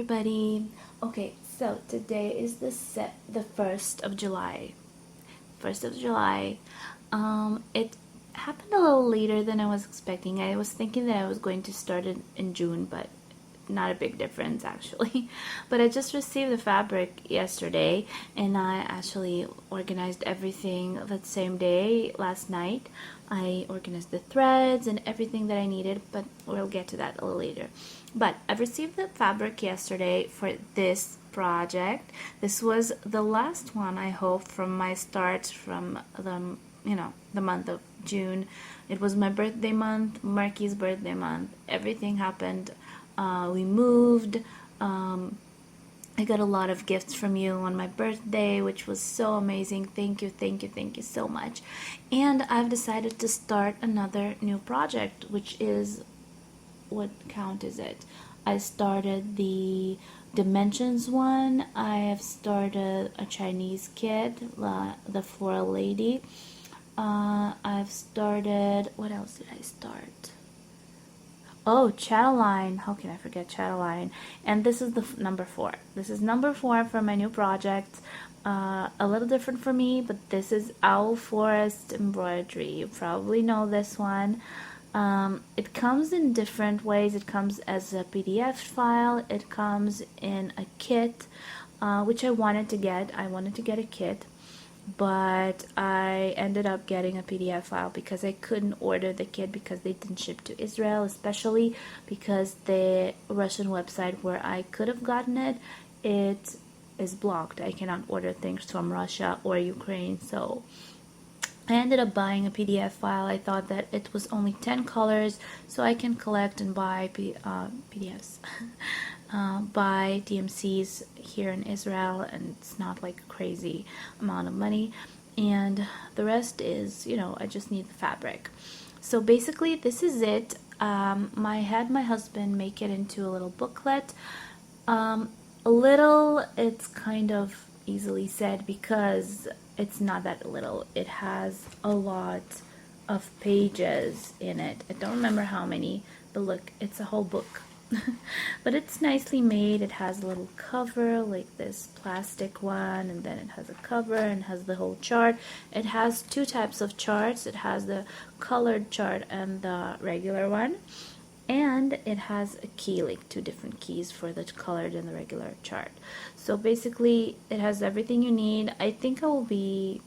everybody. Okay, so today is the 1st of July. 1st of July. It happened a little later than I was expecting. I was thinking that I was going to start it in June, but not a big difference actually. But I just received the fabric yesterday, and I actually organized everything that same day last night. I organized the threads and everything that I needed, but we'll get to that a little later. But I've received the fabric yesterday for this project. This was the last one, I hope, from my start from the month of June. It was my birthday month, Marky's birthday month. Everything happened. We moved. I got a lot of gifts from you on my birthday, which was so amazing. Thank you, thank you, thank you so much. And I've decided to start another new project, which is, what count is it? I started the dimensions one. I have started a Chinese kit, the floral lady. I've started, what else did I start? Oh, Chatterline. How can I forget Chatterline? And this is the number 4. This is number 4 for my new project. A little different for me, but this is Owl Forest embroidery. You probably know this one. It comes in different ways. It comes as a PDF file. It comes in a kit, which I wanted to get. I wanted to get a kit, but I ended up getting a PDF file because I couldn't order the kit because they didn't ship to Israel, especially because the Russian website where I could have gotten it, it is blocked. I cannot order things from Russia or Ukraine, so I ended up buying a PDF file. I thought that it was only 10 colors, so I can collect and buy PDFs. Buy DMCs here in Israel, and it's not like a crazy amount of money. And the rest is, I just need the fabric. So basically, this is it. I had my husband make it into a little booklet. It's kind of easily said because it's not that little. It has a lot of pages in it. I don't remember how many, but look, it's a whole book. But it's nicely made. It has a little cover like this plastic one, and then it has a cover and has the whole chart. It has 2 types of charts. It has the colored chart and the regular one, and it has a key, like 2 different keys for the colored and the regular chart. So basically it has everything you need. I think I will be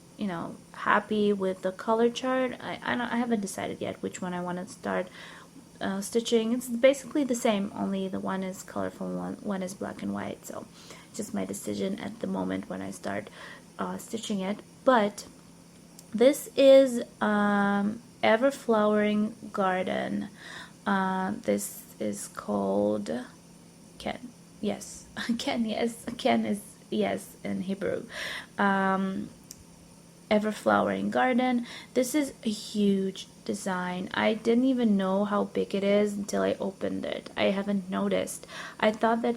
happy with the color chart. I haven't decided yet which one I want to start stitching. It's basically the same, only the one is colorful, one is black and white. So just my decision at the moment when I start stitching it. But this is Ever Flowering Garden. This is called Ken. Yes, Ken. Yes, Ken is yes in Hebrew. Ever Flowering Garden. This is a huge design. I didn't even know how big it is until I opened it. I haven't noticed. I thought that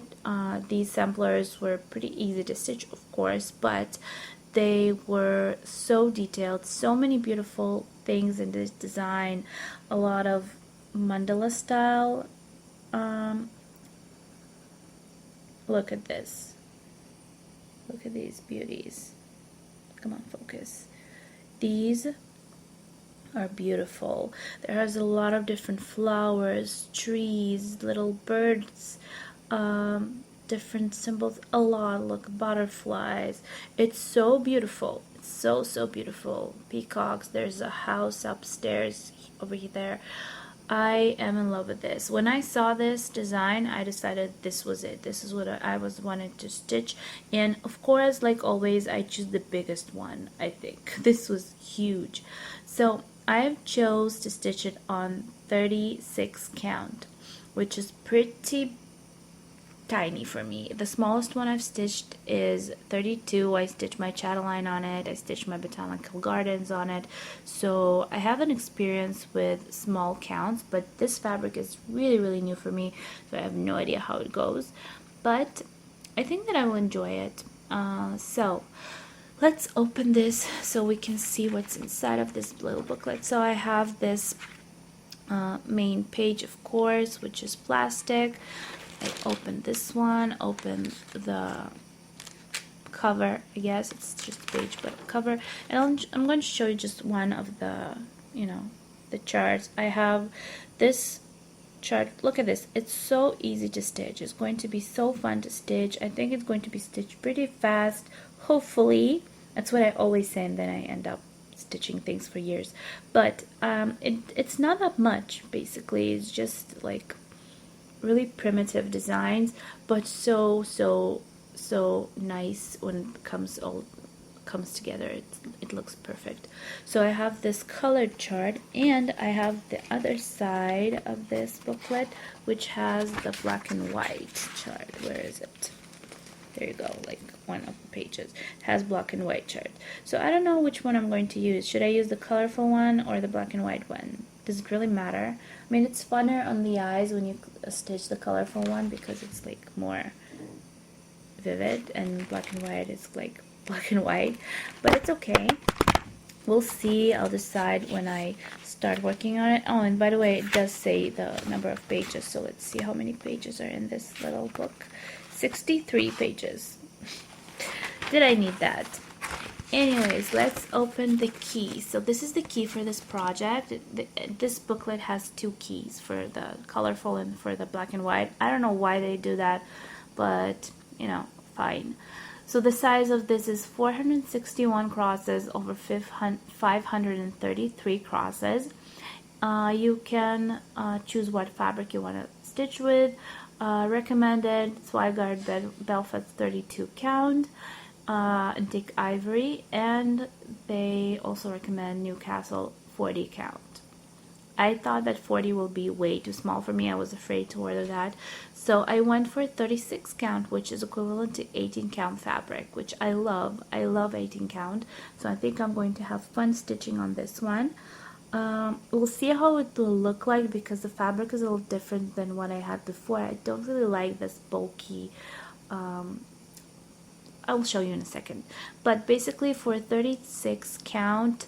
these samplers were pretty easy to stitch, of course, but they were so detailed, so many beautiful things in this design, a lot of mandala style. Look at this. Look at these beauties. Come on, focus. These are beautiful. There's a lot of different flowers, trees, little birds, different symbols, a lot. Look, butterflies. It's so beautiful. It's so beautiful. Peacocks. There's a house upstairs over there. I am in love with this. When I saw this design, I decided this was it. This is what I was wanting to stitch. And of course, like always, I choose the biggest one, I think. This was huge. So I chose to stitch it on 36 count, which is pretty tiny for me. The smallest one I've stitched is 32. I stitched my chatterline on it. I stitched my botanical gardens on it. So I have an experience with small counts, but this fabric is really new for me, so I have no idea how it goes. But I think that I will enjoy it. So let's open this so we can see what's inside of this little booklet. So I have this main page, of course, which is plastic. I open this one, open the cover, I guess it's just a page but cover, and I'm going to show you just one of the, you know, the charts. I have this chart. Look at this, it's so easy to stitch. It's going to be so fun to stitch. I think it's going to be stitched pretty fast, hopefully. That's what I always say, and then I end up stitching things for years. But it's not that much. Basically, it's just like really primitive designs, but so nice when it comes together. It looks perfect. So I have this colored chart, and I have the other side of this booklet, which has the black and white chart. Where is it? There you go, like one of the pages. It has black and white chart. So I don't know which one I'm going to use. Should I use the colorful one or the black and white one? Does it really matter? I mean, it's funner on the eyes when you stitch the colorful one because it's like more vivid, and black and white is like black and white, but it's okay. We'll see. I'll decide when I start working on it. Oh, and by the way, it does say the number of pages, so let's see how many pages are in this little book. 63 pages. Did I need that? Anyways, let's open the key. So this is the key for this project. This booklet has two keys, for the colorful and for the black and white. I don't know why they do that, but you know, fine. So the size of this is 461 crosses over 533 crosses. You can choose what fabric you want to stitch with. Recommended Zweigart Belfast 32 count. Antique Ivory, and they also recommend Newcastle 40 count. I thought that 40 will be way too small for me. I was afraid to order that, so I went for 36 count, which is equivalent to 18 count fabric, which I love. I love 18 count, so I think I'm going to have fun stitching on this one. We'll see how it will look like because the fabric is a little different than what I had before. I don't really like this bulky, I'll show you in a second. But basically for 36 count,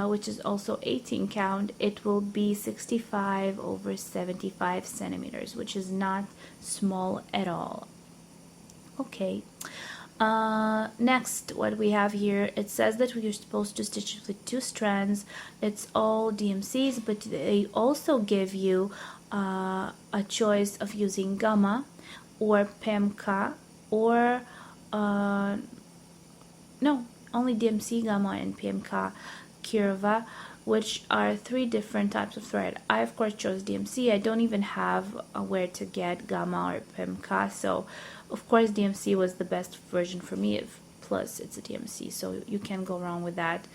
which is also 18 count, it will be 65 over 75 centimeters, which is not small at all. Okay. Next, what we have here, it says that we are supposed to stitch with 2 strands. It's all DMCs, but they also give you a choice of using gamma or PMK or no, only DMC, gamma, and PMK Kirova, which are 3 different types of thread. I of course chose DMC. I don't even have where to get gamma or PMK, so of course DMC was the best version for me. Plus it's a DMC, so you can't go wrong with that.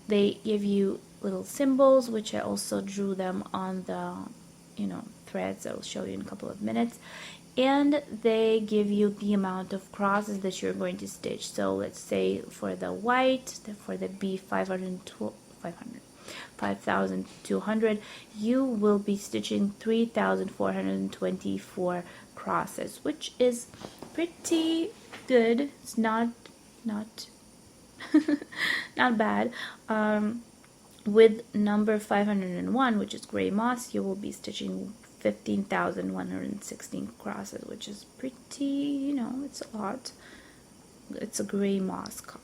They give you little symbols, which I also drew them on the, you know, threads. I'll show you in a couple of minutes. And they give you the amount of crosses that you're going to stitch. So let's say for the white, for the B5200, you will be stitching 3,424 crosses, which is pretty good. It's not not bad. With number 501, which is gray moss, you will be stitching 15,116 crosses, which is pretty, you know, it's a lot. It's a gray moss color.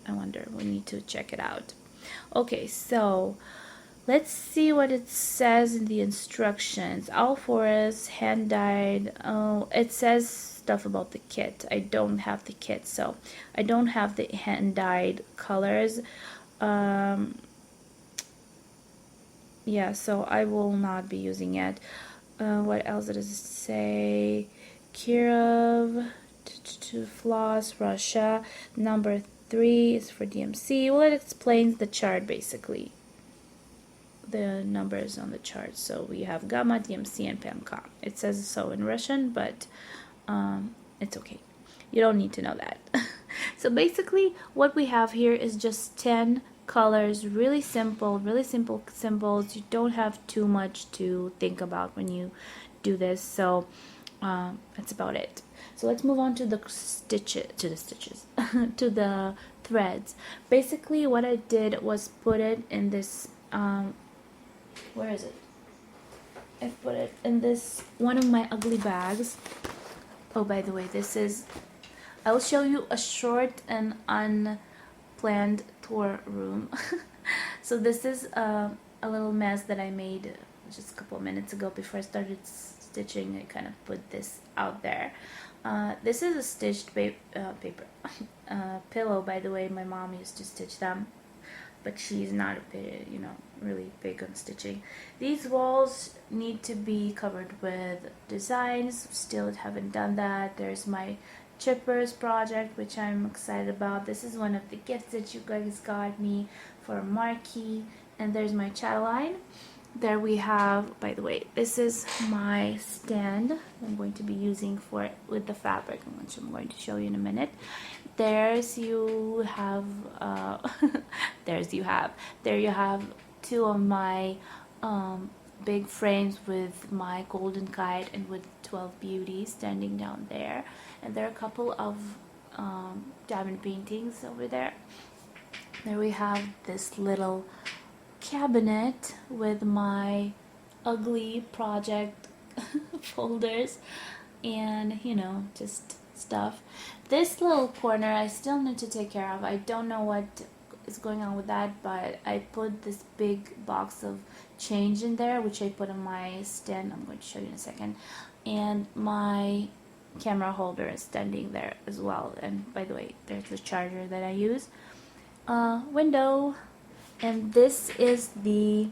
I wonder, we need to check it out. Okay, so let's see what it says in the instructions. All forest, hand dyed. Oh, it says stuff about the kit. I don't have the kit, so I don't have the hand dyed colors. Yeah, so I will not be using it. What else does it say? Kirov, to floss, Russia. Number 3 is for DMC. Well, it explains the chart basically. The numbers on the chart. So we have gamma, DMC, and PMK. It says so in Russian, but it's okay. You don't need to know that. So basically, what we have here is just 10 colors, really simple symbols. You don't have too much to think about when you do this, so that's about it. So let's move on to the stitches to the threads. Basically what I did was put it in this where is it? I put it in this one of my ugly bags. Oh, by the way, this is, I'll show you a short and unplanned tour room. So this is a little mess that I made just a couple of minutes ago before I started stitching. I kind of put this out there. This is a stitched paper pillow, by the way. My mom used to stitch them, but she's not really big on stitching. These walls need to be covered with designs. Still haven't done that. There's my chippers project, which I'm excited about. This is one of the gifts that you guys got me for a marquee. And there's my chat line. There we have, by the way, this is my stand I'm going to be using for with the fabric, which I'm going to show you in a minute. There you have two of my big frames with my golden guide and with 12 beauties standing down there, and there are a couple of diamond paintings over there. There we have this little cabinet with my ugly project folders and just stuff. This little corner I still need to take care of. I don't know what is going on with that, but I put this big box of change in there, which I put on my stand. I'm going to show you in a second. And my camera holder is standing there as well. And by the way, there's the charger that I use. Window. And this is the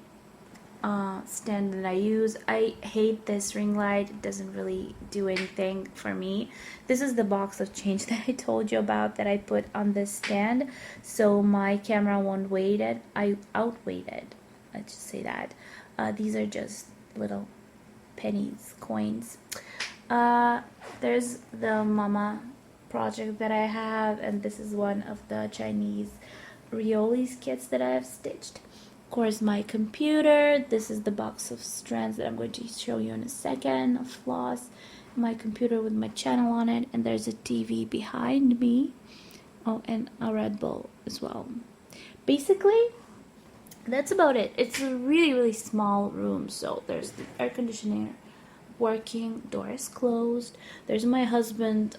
stand that I use. I hate this ring light. It doesn't really do anything for me. This is the box of change that I told you about that I put on this stand, so my camera won't weight it. I outweighed it. Let's just say that. These are just little pennies, coins. There's the mama project that I have, and this is one of the Chinese Rioli's kits that I have stitched. Of course, my computer. This is the box of strands that I'm going to show you in a second. A floss, my computer with my channel on it, and there's a TV behind me. Oh, and a Red Bull as well. Basically, that's about it. It's a really small room. So there's the air conditioner working, door is closed. There's my husband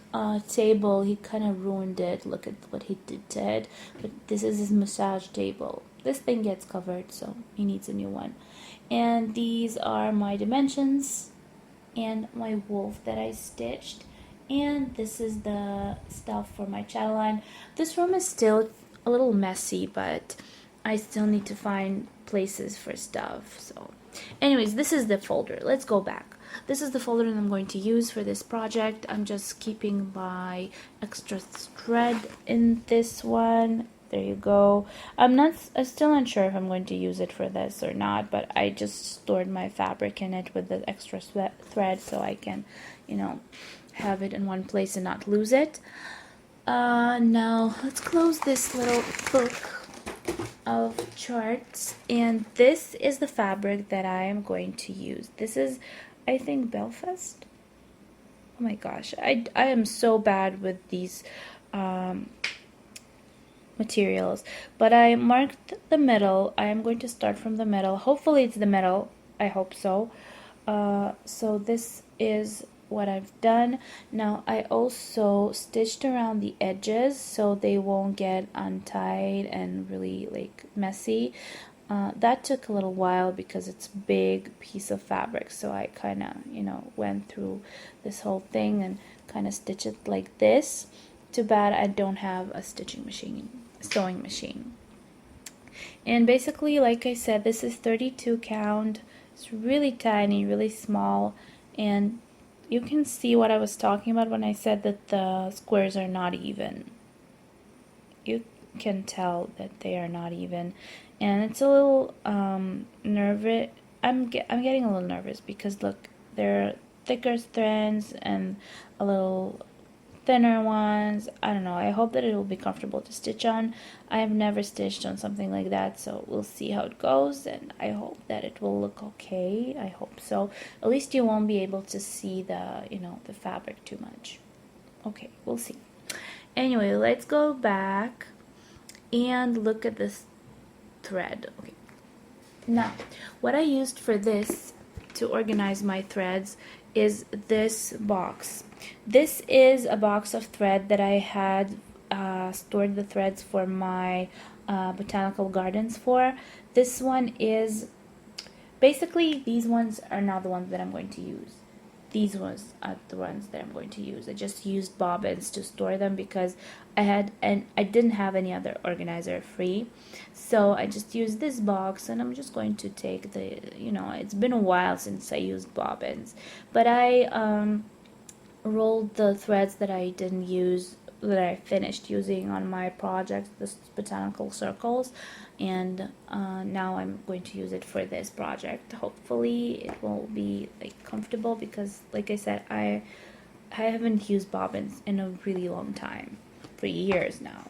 table. He kind of ruined it. Look at what he did to it. But this is his massage table. This thing gets covered, so he needs a new one. And these are my dimensions and my wolf that I stitched. And this is the stuff for my channel line. This room is still a little messy, but I still need to find places for stuff. So anyways, this is the folder. Let's go back. This is the folder that I'm going to use for this project. I'm just keeping my extra thread in this one. There you go. I'm still unsure if I'm going to use it for this or not, but I just stored my fabric in it with the extra thread so I can, have it in one place and not lose it. Now let's close this little book of charts, and this is the fabric that I am going to use. This is, I think, Belfast. Oh my gosh, I am so bad with these materials, but I marked the middle. I am going to start from the middle. Hopefully it's the middle. I hope so. So this is what I've done. Now I also stitched around the edges so they won't get untied and really messy. That took a little while because it's a big piece of fabric, so I kind of went through this whole thing and kind of stitch it like this. Too bad I don't have a sewing machine. And basically, like I said, this is 32 count. It's really tiny, really small, and you can see what I was talking about when I said that the squares are not even. You can tell that they are not even, and it's a little nervous. I'm getting a little nervous because look, there are thicker strands and a little thinner ones. I don't know. I hope that it will be comfortable to stitch on. I have never stitched on something like that, so we'll see how it goes, and I hope that it will look okay. I hope so. At least you won't be able to see the the fabric too much. Okay, we'll see. Anyway, let's go back and look at this thread. Okay. Now, what I used for this to organize my threads is this box. This is a box of thread that I had stored the threads for my botanical gardens for. This one is basically, these ones are not the ones that I'm going to use. These ones are the ones that I'm going to use. I just used bobbins to store them because I didn't have any other organizer free. So I just used this box, and I'm just going to take the, it's been a while since I used bobbins. But I rolled the threads that I didn't use, that I finished using on my project, the botanical circles, and now I'm going to use it for this project. Hopefully it will be like comfortable because, like I said, I haven't used bobbins in a really long time, for years now.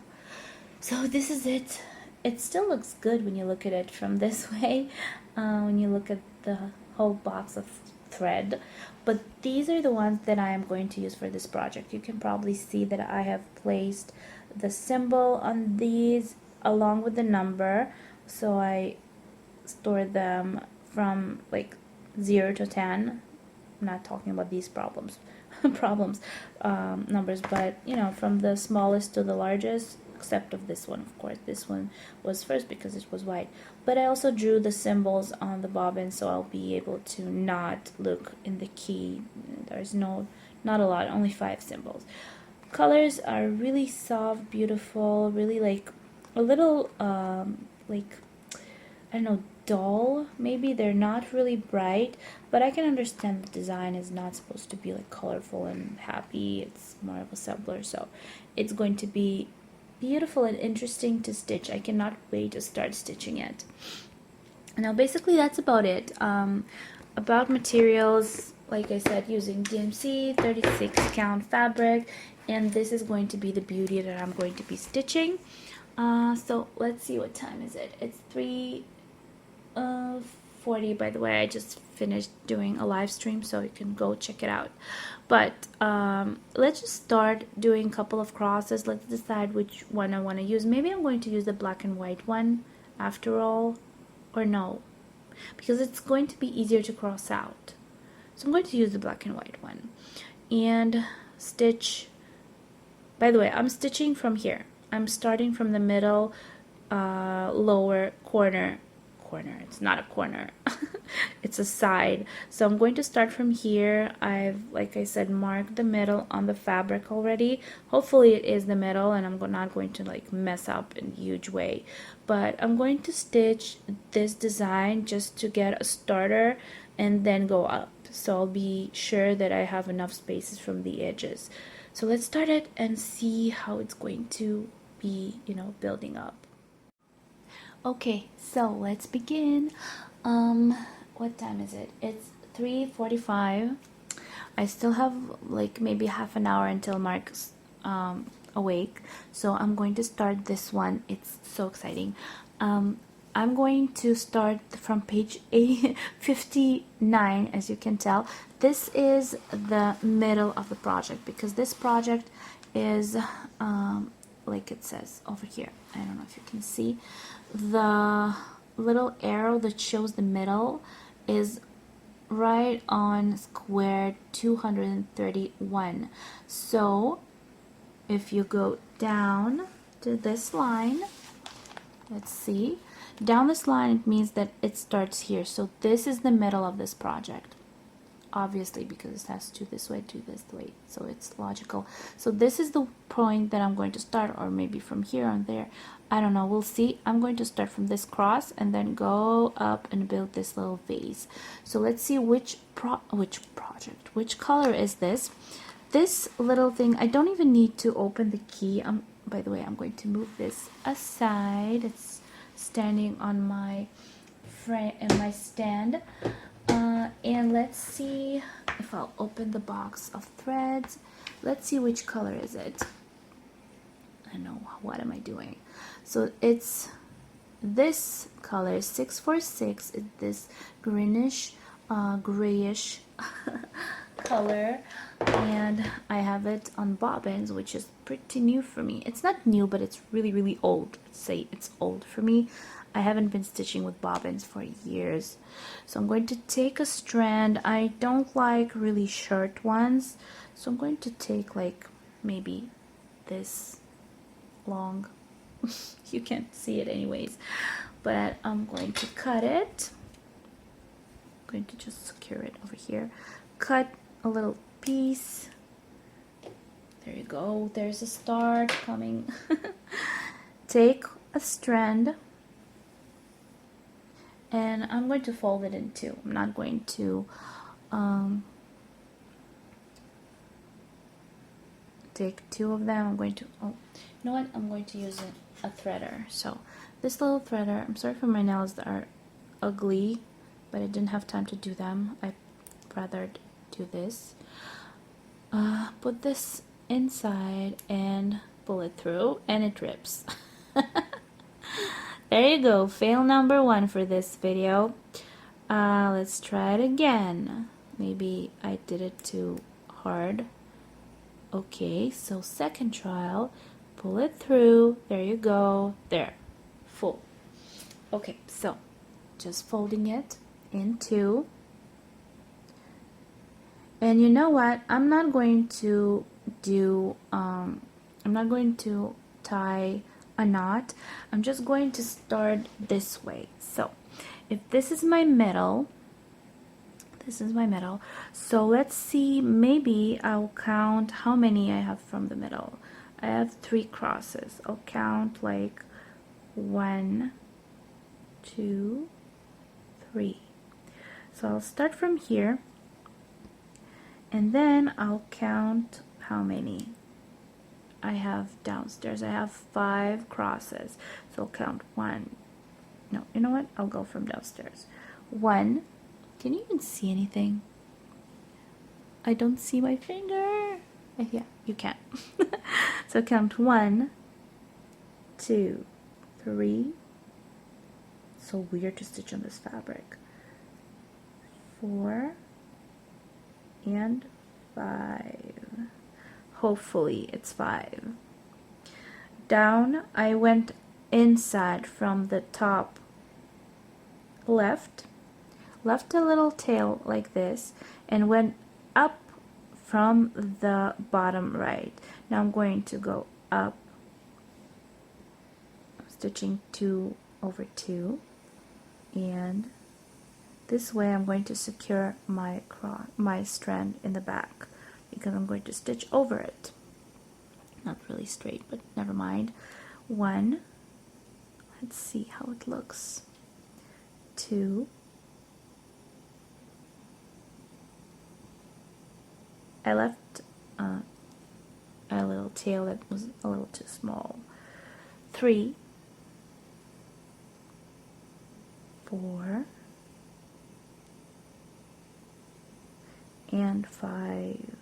So this is it. It still looks good when you look at it from this way, when you look at the whole box of thread. But these are the ones that I am going to use for this project. You can probably see that I have placed the symbol on these along with the number, so I store them from like 0 to 10. I'm not talking about these numbers, but from the smallest to the largest, except of this one, of course. This one was first because it was white. But I also drew the symbols on the bobbin, so I'll be able to not look in the key. There's not a lot, only 5 symbols. Colors are really soft, beautiful, really like a little like, I don't know, dull. Maybe they're not really bright, but I can understand the design is not supposed to be like colorful and happy. It's more of a simpler, so it's going to be beautiful and interesting to stitch. I cannot wait to start stitching it. Now basically that's about it. About materials, like I said, using DMC 36 count fabric, and this is going to be the beauty that I'm going to be stitching. So let's see, what time is it? It's 3:40. By the way, I just finished doing a live stream, so you can go check it out. But let's just start doing a couple of crosses. Let's decide which one I want to use. Maybe I'm going to use the black and white one after all, or no, because it's going to be easier to cross out. So I'm going to use the black and white one and stitch. By the way, I'm stitching from here. I'm starting from the middle lower corner. It's not a corner. It's a side. So I'm going to start from here. I've, like I said, marked the middle on the fabric already. Hopefully it is the middle, and I'm not going to like mess up in a huge way. But I'm going to stitch this design just to get a starter and then go up. So I'll be sure that I have enough spaces from the edges. So let's start it and see how it's going to be, building up. Okay, so let's begin. What time is it? It's 3:45. I still have like maybe half an hour until Mark's awake, so I'm going to start this one. It's so exciting. I'm going to start from page 59, as you can tell. This is the middle of the project, because this project is like it says over here. I don't know if you can see. The little arrow that shows the middle is right on square 231. So if you go down to this line, let's see, down this line, it means that it starts here. So this is the middle of this project, obviously, because it has to this way, to this way, so it's logical. So this is the point that I'm going to start, or maybe from here on there, I don't know, we'll see. I'm going to start from this cross and then go up and build this little vase. So let's see which color is this. This little thing, I don't even need to open the key. By the way, I'm going to move this aside. It's standing on my stand. And let's see if I'll open the box of threads. Let's see which color is it. I know, what am I doing? So it's this color, 646. It's this greenish, grayish color, and I have it on bobbins, which is pretty new for me. It's not new, but it's really, really old. Let's say it's old for me. I haven't been stitching with bobbins for years. So I'm going to take a strand. I don't like really short ones, so I'm going to take like maybe this long. You can't see it anyways, but I'm going to cut it. I'm going to just secure it over here. Cut a little piece. There you go. There's a start coming. Take a strand and I'm going to fold it in two. I'm not going to take two of them. I'm going to, oh, you know what? I'm going to use a threader. So this little threader, I'm sorry for my nails that are ugly, but I didn't have time to do them. I rather do this. Put this inside and pull it through, and it rips. There you go, fail number one for this video. Let's try it again. Maybe I did it too hard. Okay, so second trial, pull it through, there you go, there, full. Okay, so just folding it in two. And you know what, I'm not going to tie a knot. I'm just going to start this way. So if this is my middle, so let's see, maybe I'll count how many I have from the middle. I have 3 crosses. I'll count like 1, 2, 3. So I'll start from here and then I'll count how many I have downstairs. I have 5 crosses, so I'll count 1. No, you know what? I'll go from downstairs. 1. Can you even see anything? I don't see my finger. Yeah, you can. So count 1, 2, 3. So weird to stitch on this fabric. 4 and 5. Hopefully it's 5. Down, I went inside from the top left a little tail like this, and went up from the bottom right. Now I'm going to go up, stitching 2 over 2, and this way I'm going to secure my strand in the back, because I'm going to stitch over it. Not really straight, but never mind. 1, let's see how it looks. 2, I left a little tail that was a little too small. 3, 4, and 5.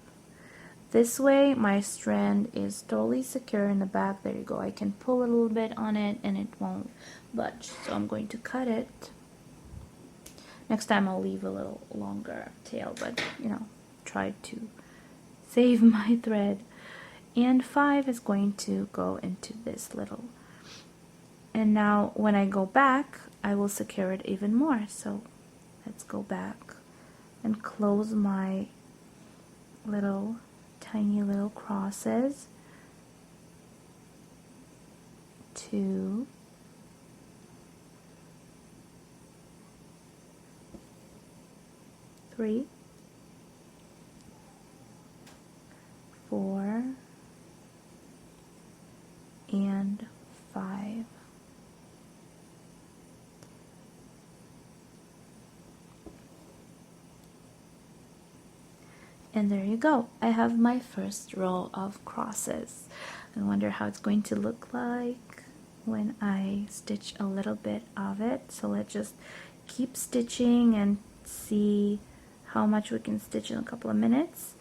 This way my strand is totally secure in the back. There you go. I can pull a little bit on it and it won't budge. So I'm going to cut it. Next time I'll leave a little longer tail, but you know, try to save my thread. And 5 is going to go into this little. And now when I go back, I will secure it even more. So let's go back and close my little tiny little crosses. 2, 3, 4, and 5. And there you go. I have my first row of crosses. I wonder how it's going to look like when I stitch a little bit of it. So let's just keep stitching and see how much we can stitch in a couple of minutes.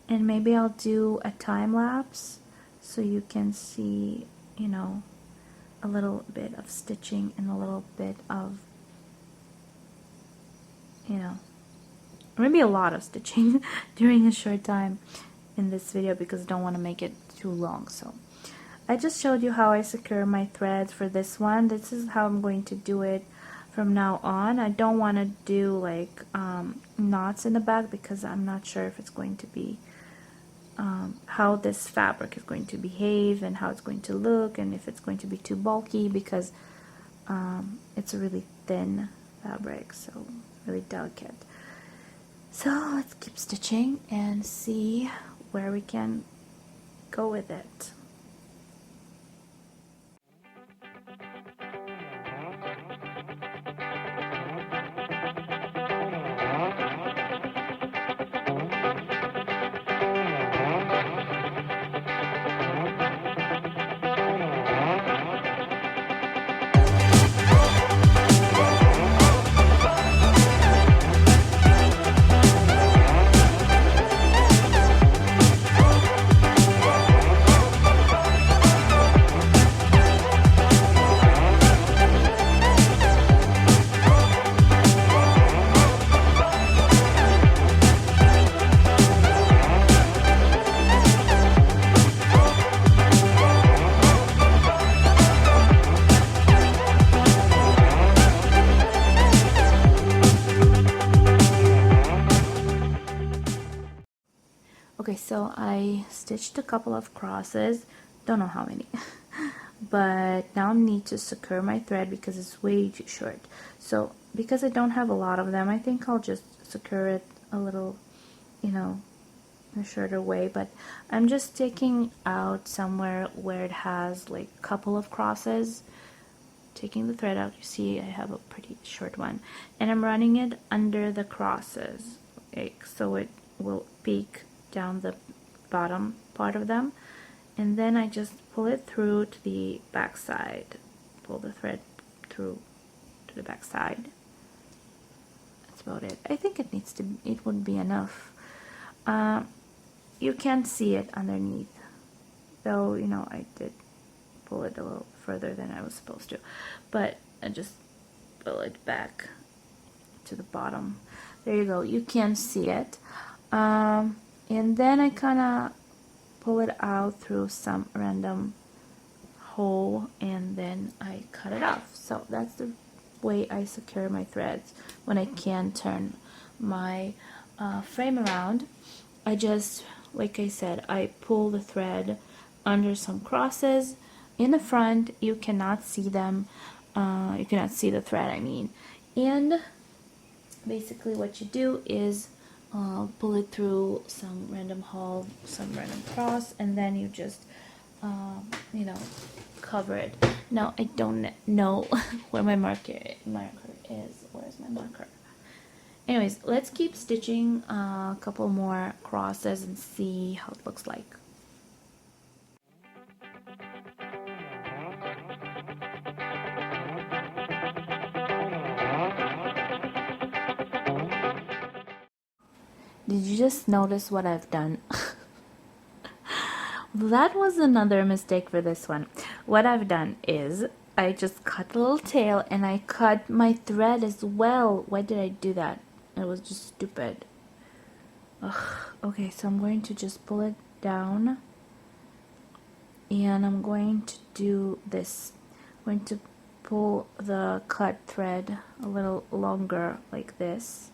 And maybe I'll do a time lapse so you can see, you know, a little bit of stitching and a little bit of, you know, maybe a lot of stitching during a short time in this video, because I don't want to make it too long. So I just showed you how I secure my threads for this one. This is how I'm going to do it from now on. I don't want to do like knots in the back because I'm not sure if it's going to be how this fabric is going to behave and how it's going to look, and if it's going to be too bulky because it's a really thin fabric, so really delicate. So let's keep stitching and see where we can go with it. Okay, so I stitched a couple of crosses, don't know how many, but now I need to secure my thread because it's way too short. So because I don't have a lot of them, I think I'll just secure it a little, you know, in a shorter way, but I'm just taking out somewhere where it has like a couple of crosses, taking the thread out. You see I have a pretty short one, and I'm running it under the crosses, like, so it will peek down the bottom part of them, and then I just pull it through to the back side, pull the thread through to the back side. That's about it. I think it would be enough. You can't see it underneath, though, you know, I did pull it a little further than I was supposed to, but I just pull it back to the bottom. There you go, you can see it. And then I kind of pull it out through some random hole, and then I cut it off. So that's the way I secure my threads when I can turn my frame around. I just, like I said, I pull the thread under some crosses. In the front, you cannot see them. You cannot see the thread, I mean. And basically what you do is pull it through some random hole, some random cross, and then you just, you know, cover it. Now I don't know where my marker is. Where's my marker? Anyways, let's keep stitching a couple more crosses and see how it looks like. Did you just notice what I've done? That was another mistake for this one. What I've done is I just cut a little tail and I cut my thread as well. Why did I do that? It was just stupid. Ugh. Okay, so I'm going to just pull it down, and I'm going to do this. I'm going to pull the cut thread a little longer like this,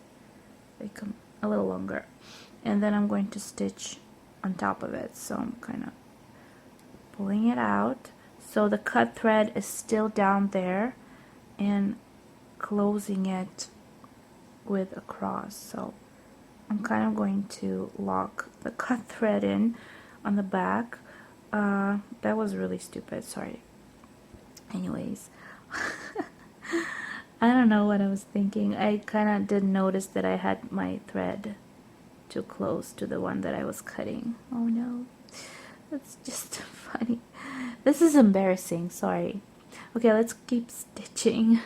like a little longer, and then I'm going to stitch on top of it. So I'm kind of pulling it out so the cut thread is still down there, and closing it with a cross. So I'm kind of going to lock the cut thread in on the back. That was really stupid, sorry. Anyways, I don't know what I was thinking. I kind of didn't notice that I had my thread too close to the one that I was cutting. Oh no, that's just funny. This is embarrassing, sorry. Okay, let's keep stitching.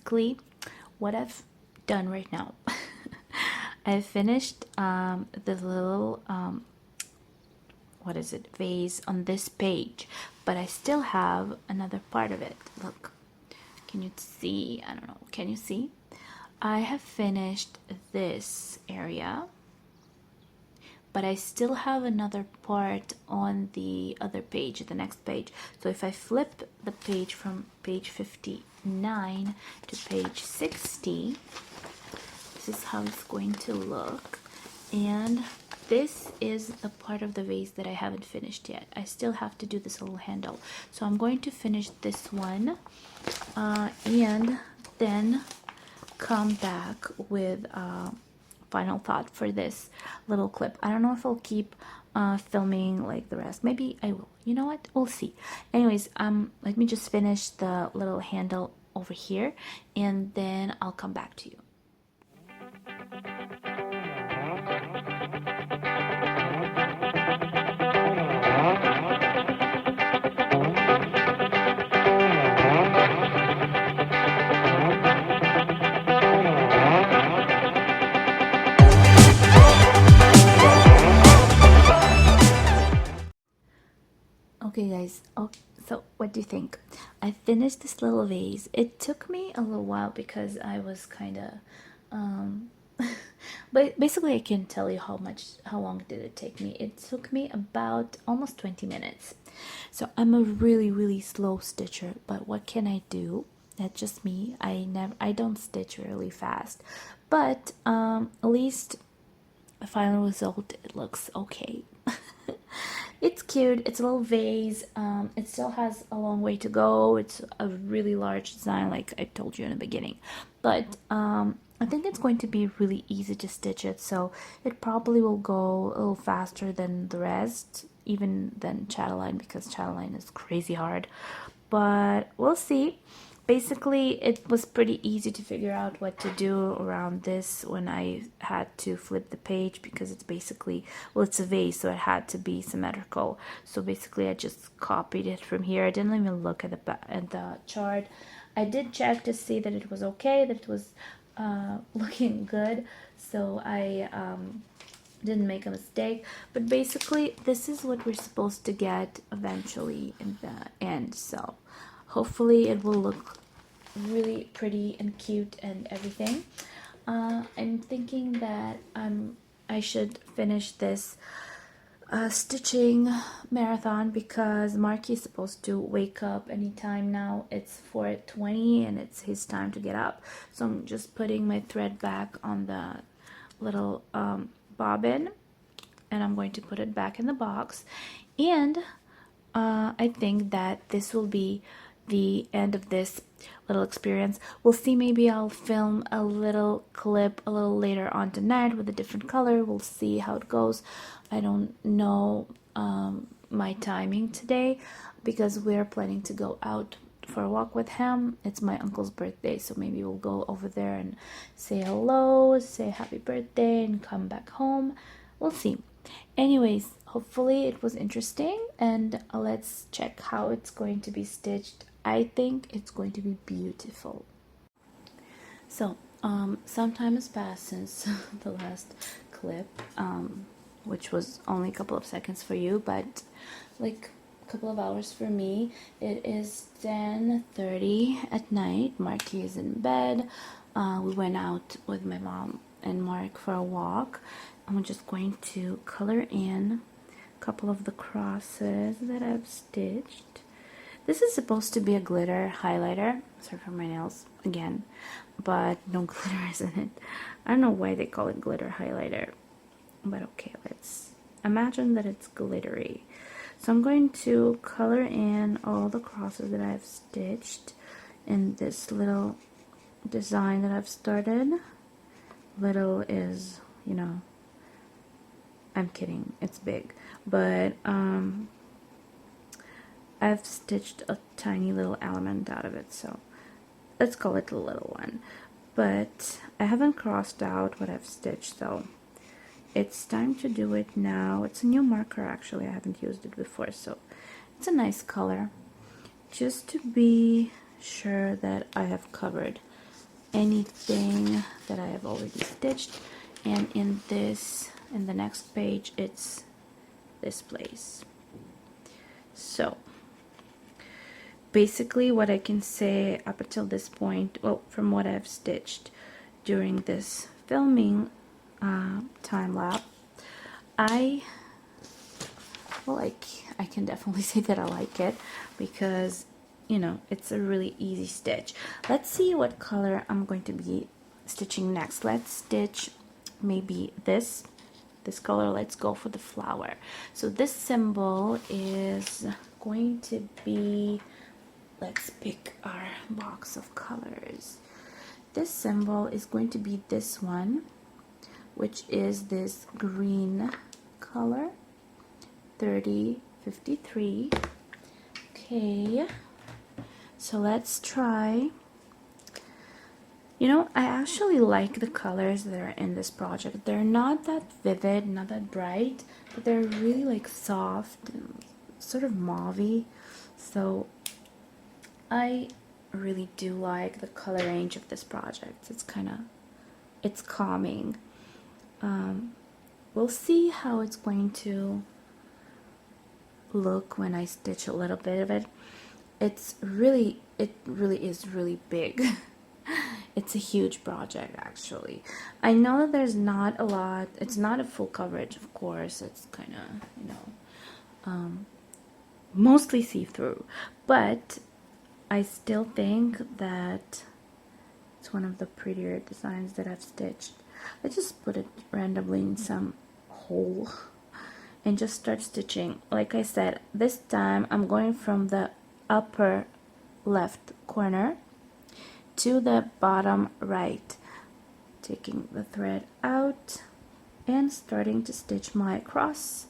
basically what I've done right now. I finished the little what is it, vase on this page, but I still have another part of it. Look, can you see? I don't know, can you see? I have finished this area, but I still have another part on the other page, the next page. So if I flip the page from page 59 to page 60, this is how it's going to look. And this is the part of the vase that I haven't finished yet. I still have to do this little handle. So I'm going to finish this one and then come back with final thought for this little clip. I don't know if I'll keep filming like the rest. Maybe I will. You know what? We'll see. Anyways, let me just finish the little handle over here and then I'll come back to you. Okay guys, so what do you think? I finished this little vase. It took me a little while because I was kind of but basically I can tell you how long did it take me. It took me about almost 20 minutes. So I'm a really slow stitcher, but what can I do? That's just me. I don't stitch really fast, but at least the final result, it looks okay. It's cute. It's a little vase. It still has a long way to go. It's a really large design, like I told you in the beginning, but I think it's going to be really easy to stitch it, so it probably will go a little faster than the rest, even than Chatterline, because Chatterline is crazy hard, but we'll see. Basically, it was pretty easy to figure out what to do around this when I had to flip the page, because it's basically, well, it's a vase, so it had to be symmetrical. So basically I just copied it from here. I didn't even look at the chart. I did check to see that it was okay, that it was looking good, so I didn't make a mistake. But basically this is what we're supposed to get eventually in the end, so hopefully it will look really pretty and cute and everything. I'm thinking that I should finish this stitching marathon because Marky is supposed to wake up anytime now. It's 4:20 and it's his time to get up. So I'm just putting my thread back on the little bobbin, and I'm going to put it back in the box. And I think that this will be the end of this little experience. We'll see, maybe I'll film a little clip a little later on tonight with a different color. We'll see how it goes. I don't know my timing today because we're planning to go out for a walk with him. It's my uncle's birthday, so maybe we'll go over there and say hello, say happy birthday, and come back home. We'll see. Anyways, hopefully it was interesting, and let's check how it's going to be stitched. I think it's going to be beautiful. So some time has passed since the last clip, which was only a couple of seconds for you, but like a couple of hours for me. It is 10:30 at night. Marky is in bed. We went out with my mom and Mark for a walk. I'm just going to color in a couple of the crosses that I've stitched. This is supposed to be a glitter highlighter. Sorry for my nails again, but no glitter is in it. I don't know why they call it glitter highlighter, but okay, let's imagine that it's glittery. So I'm going to color in all the crosses that I've stitched in this little design that I've started. Little is, you know, I'm kidding, it's big, but I've stitched a tiny little element out of it, so let's call it the little one. But I haven't crossed out what I've stitched, so it's time to do it now. It's a new marker, actually. I haven't used it before, so it's a nice color. Just to be sure that I have covered anything that I have already stitched, and in the next page it's this place. So basically what I can say up until this point, well, from what I've stitched during this filming time lapse, I can definitely say that I like it, because you know, it's a really easy stitch. Let's see what color I'm going to be stitching next. Let's stitch maybe this color. Let's go for the flower. So this symbol is going to be, let's pick our box of colors. This symbol is going to be this one, which is this green color, 3053. Okay, so let's try. You know, I actually like the colors that are in this project. They're not that vivid, not that bright, but they're really like soft and sort of mauvey. So I really do like the color range of this project. It's calming. We'll see how it's going to look when I stitch a little bit of it. It really is really big. It's a huge project, actually. I know that there's not a lot, it's not a full coverage, of course. It's kind of, you know, mostly see-through, but I still think that it's one of the prettier designs that I've stitched. I just put it randomly in some hole and just start stitching. Like I said, this time I'm going from the upper left corner to the bottom right, taking the thread out and starting to stitch my crosses.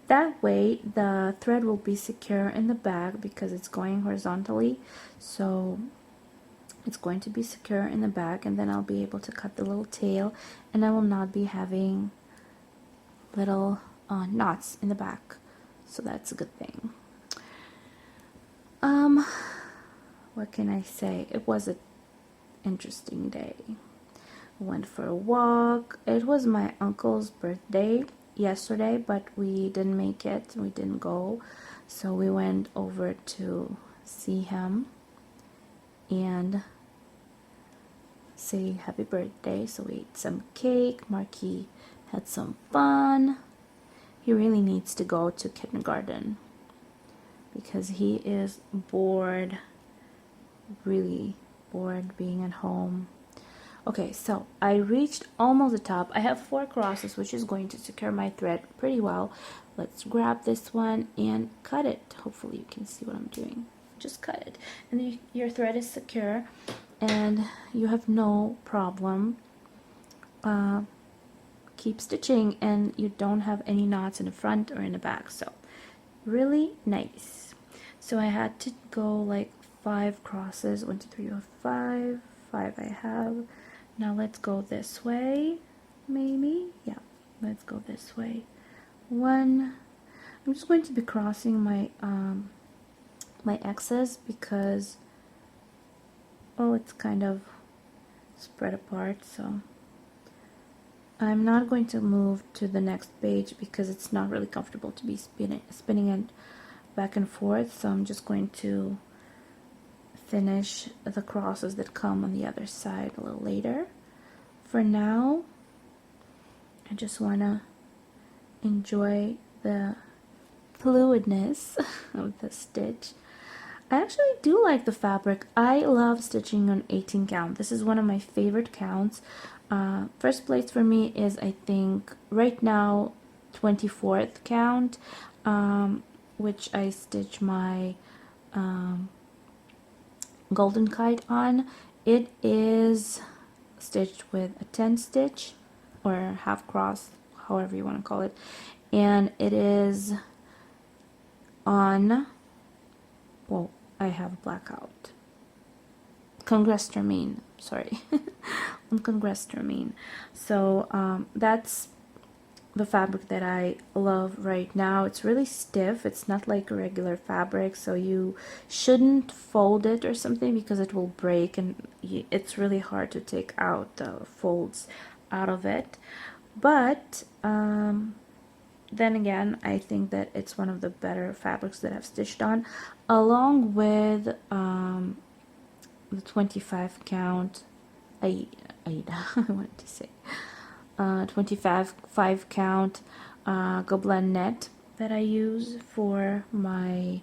That way the thread will be secure in the back because it's going horizontally, so it's going to be secure in the back, and then I'll be able to cut the little tail and I will not be having little knots in the back, so that's a good thing. What can I say? It was an interesting day. Went for a walk. It was my uncle's birthday yesterday, but we didn't make it. We didn't go, so we went over to see him and say happy birthday. So we ate some cake. Marky had some fun. He really needs to go to kindergarten because he is bored, really bored being at home. Okay, so I reached almost the top. I have 4 crosses, which is going to secure my thread pretty well. Let's grab this one and cut it. Hopefully you can see what I'm doing. Just cut it, and then your thread is secure and you have no problem keep stitching, and you don't have any knots in the front or in the back. So really nice. So I had to go like 5 crosses. 1 2 3 4 5 5 I have. Now let's go this way, maybe. Yeah, let's go this way. 1. I'm just going to be crossing my my X's because, well, it's kind of spread apart, so I'm not going to move to the next page because it's not really comfortable to be spinning it back and forth. So I'm just going to finish the crosses that come on the other side a little later. For now, I just want to enjoy the fluidness of the stitch. I actually do like the fabric. I love stitching on 18 count. This is one of my favorite counts. First place for me is, I think, right now 24th count, which I stitch my golden kite on. It is stitched with a 10 stitch or half cross, however you want to call it, and it is on, well, I have blackout, congrestamine, sorry, on congrestamine. So that's the fabric that I love right now. It's really stiff. It's not like regular fabric, so you shouldn't fold it or something because it will break, and it's really hard to take out the folds out of it. But then again, I think that it's one of the better fabrics that I've stitched on, along with the 25 count Aida, I wanted to say 25 count Goblin net that I use for my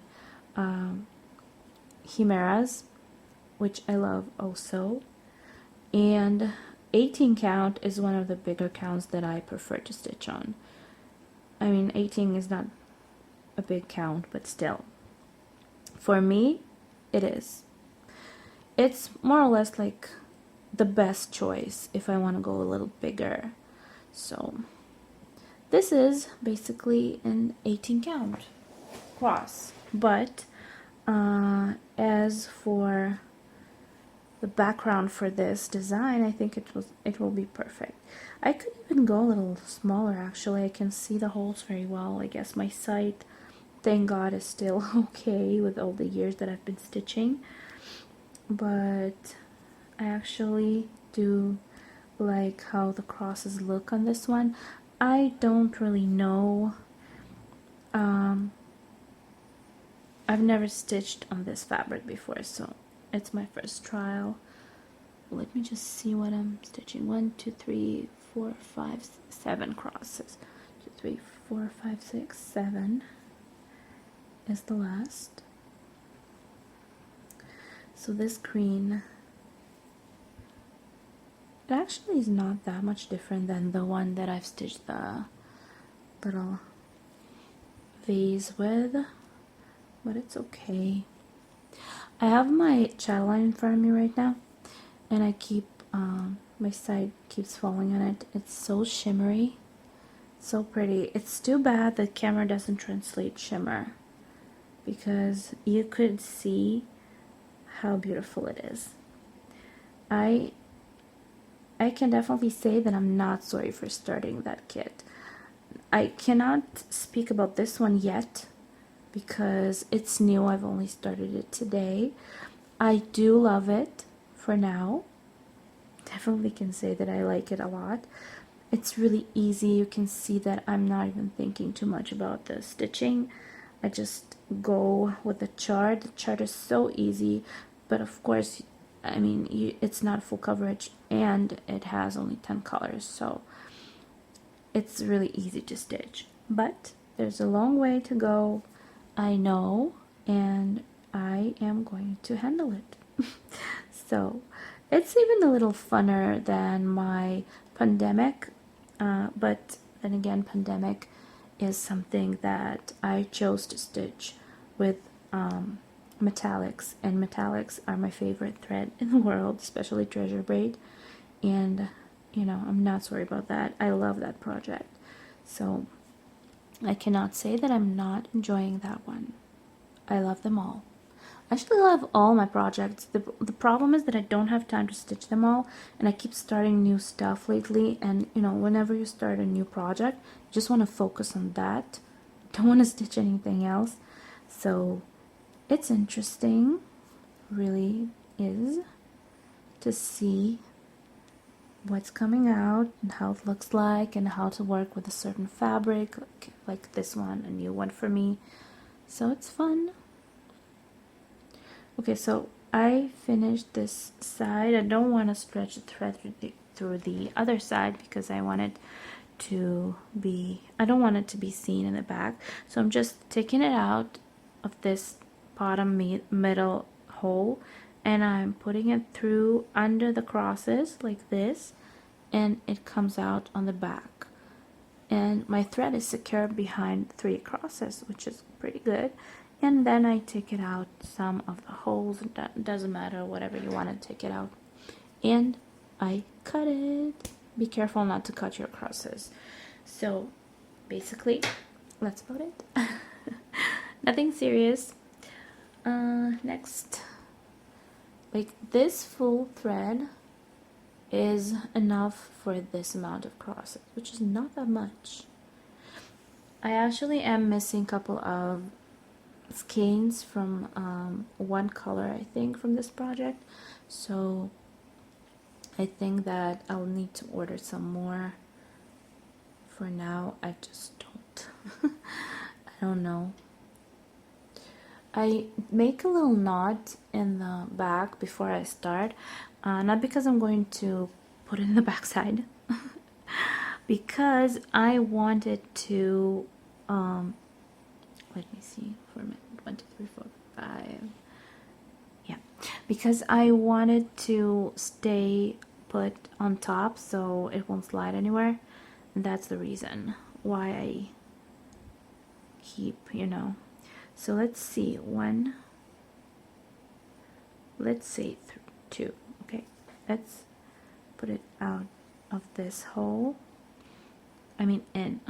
chimeras, which I love also. And 18 count is one of the bigger counts that I prefer to stitch on. I mean, 18 is not a big count, but still, for me, it is. It's more or less like the best choice if I want to go a little bigger. So this is basically an 18 count cross, but as for the background for this design, I think it will be perfect. I could even go a little smaller. Actually, I can see the holes very well. I guess my sight, thank God, is still okay with all the years that I've been stitching, but I actually do like how the crosses look on this one. I don't really know. I've never stitched on this fabric before, so it's my first trial. Let me just see what I'm stitching. 1, 2, 3, 4, 5, 7 crosses. 2, 3, 4, 5, 6, 7 is the last. So this green, it actually is not that much different than the one that I've stitched the little vase with, but it's okay. I have my chat line in front of me right now, and I keep my side keeps falling on it. It's so shimmery, so pretty. It's too bad the camera doesn't translate shimmer, because you could see how beautiful it is. I can definitely say that I'm not sorry for starting that kit. I cannot speak about this one yet because it's new. I've only started it today. I do love it for now. Definitely can say that I like it a lot. It's really easy. You can see that I'm not even thinking too much about the stitching. I just go with the chart. The chart is so easy, but of course, I mean, it's not full coverage, and it has only 10 colors, so it's really easy to stitch. But there's a long way to go, I know, and I am going to handle it. So it's even a little funner than my pandemic, but then again, pandemic is something that I chose to stitch with metallics, and metallics are my favorite thread in the world, especially treasure braid, and you know, I'm not sorry about that. I love that project, so I cannot say that I'm not enjoying that one. I love them all. I actually love all my projects. The problem is that I don't have time to stitch them all, and I keep starting new stuff lately, and you know, whenever you start a new project, you just want to focus on that. Don't want to stitch anything else. So it's interesting, really is, to see what's coming out and how it looks like and how to work with a certain fabric, like this one, a new one for me. So it's fun. Okay, so I finished this side. I don't want to stretch the thread through the other side because I want it to be, I don't want it to be seen in the back. So I'm just taking it out of this bottom middle hole, and I'm putting it through under the crosses like this, and it comes out on the back. And my thread is secured behind 3 crosses, which is pretty good. And then I take it out some of the holes. It doesn't matter, whatever you want to take it out. And I cut it. Be careful not to cut your crosses. So basically, that's about it. Nothing serious. Next, like this full thread is enough for this amount of crosses, which is not that much. I actually am missing a couple of skeins from one color, I think, from this project, so I think that I'll need to order some more. For now, I just don't. I don't know. I make a little knot in the back before I start, not because I'm going to put it in the back side, because I wanted to, let me see for a minute, 1, 2, 3, 4, 5, yeah, because I wanted to stay put on top so it won't slide anywhere, and that's the reason why I keep, so let's see, one, let's say two, okay, let's put it out of this hole, I mean in,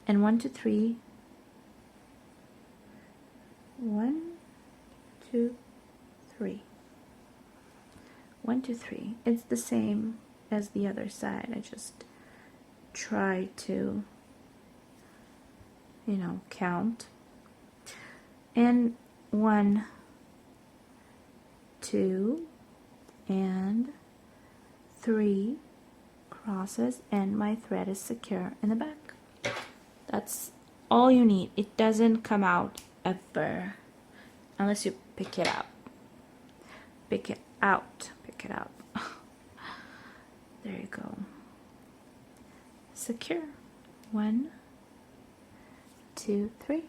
and 1, 2, 3, 1, 2, 3, 1, 2, 3, it's the same as the other side, I just try to, count, and 1, 2, and 3 crosses, and my thread is secure in the back. That's all you need. It doesn't come out ever unless you pick it up. Pick it out. Pick it out. There you go. Secure. 1, 2, 3,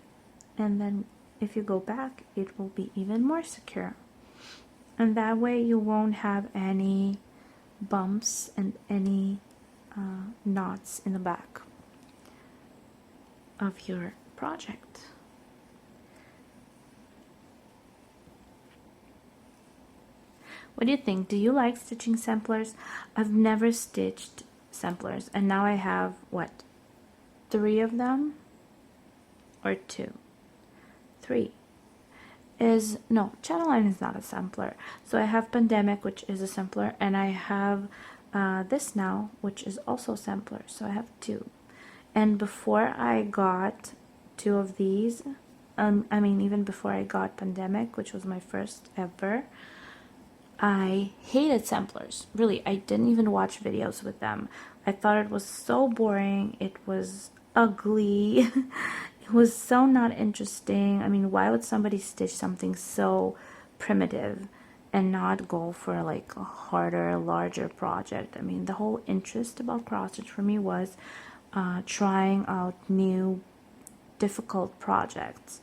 and then if you go back, it will be even more secure, and that way you won't have any bumps and any knots in the back of your project. What do you think? Do you like stitching samplers? I've never stitched samplers, and now I have what, 3 of them, or 2, 3 is, no, Chatterline is not a sampler. So I have Pandemic, which is a sampler, and I have this now, which is also a sampler. So I have 2. And before I got 2 of these, I mean, even before I got Pandemic, which was my first ever, I hated samplers. Really, I didn't even watch videos with them. I thought it was so boring. It was ugly. It was so not interesting. I mean, why would somebody stitch something so primitive and not go for like a harder, larger project? I mean, the whole interest about cross stitch for me was trying out new, difficult projects.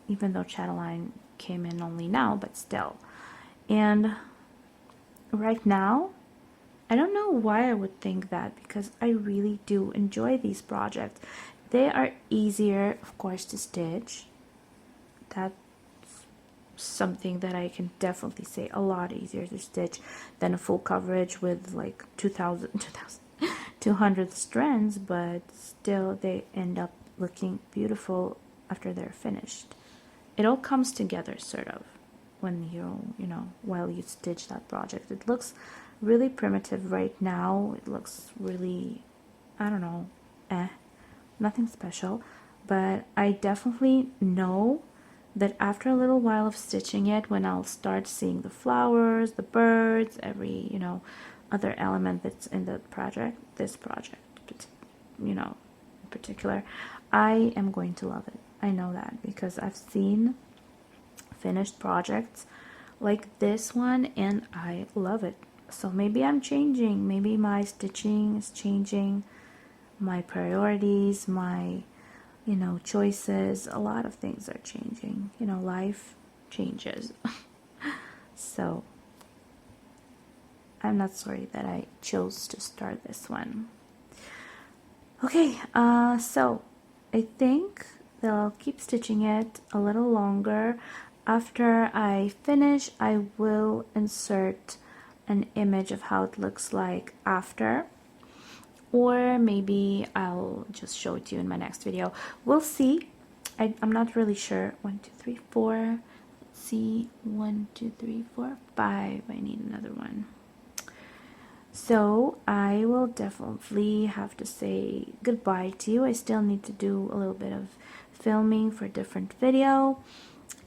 Even though Chatterline came in only now, but still. And right now, I don't know why I would think that, because I really do enjoy these projects. They are easier, of course, to stitch. That's something that I can definitely say, a lot easier to stitch than a full coverage with like 200 strands, but still they end up looking beautiful after they're finished. It all comes together sort of when while you stitch that project. It looks really primitive right now. It looks really, I don't know, nothing special, but I definitely know that after a little while of stitching it, when I'll start seeing the flowers, the birds, every other element that's in the project, this project, in particular, I am going to love it. I know that because I've seen finished projects like this one and I love it. So maybe I'm changing, maybe my stitching is changing, my priorities, my choices, a lot of things are changing. Life changes. So I'm not sorry that I chose to start this one. Okay, so I think that I'll keep stitching it a little longer. After I finish, I will insert an image of how it looks like after, or maybe I'll just show it to you in my next video. We'll see. I'm not really sure. 1, 2, 3, 4. Let's see. 1, 2, 3, 4, 5. I need another one. So I will definitely have to say goodbye to you. I still need to do a little bit of filming for a different video,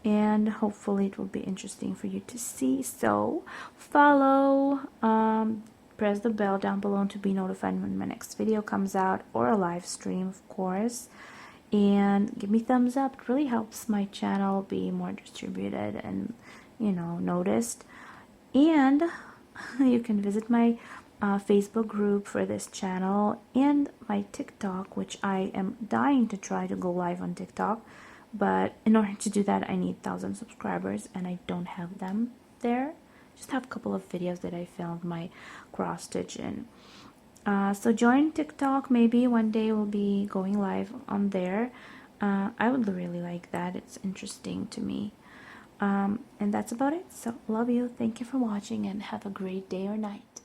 and hopefully it will be interesting for you to see. So follow, press the bell down below to be notified when my next video comes out, or a live stream, of course. And give me thumbs up. It really helps my channel be more distributed and, noticed. And you can visit my Facebook group for this channel and my TikTok, which I am dying to try to go live on TikTok. But in order to do that, I need 1,000 subscribers, and I don't have them there. Just have a couple of videos that I filmed my cross stitch in. So join TikTok. Maybe one day we'll be going live on there. I would really like that. It's interesting to me. And that's about it. So love you. Thank you for watching, and have a great day or night.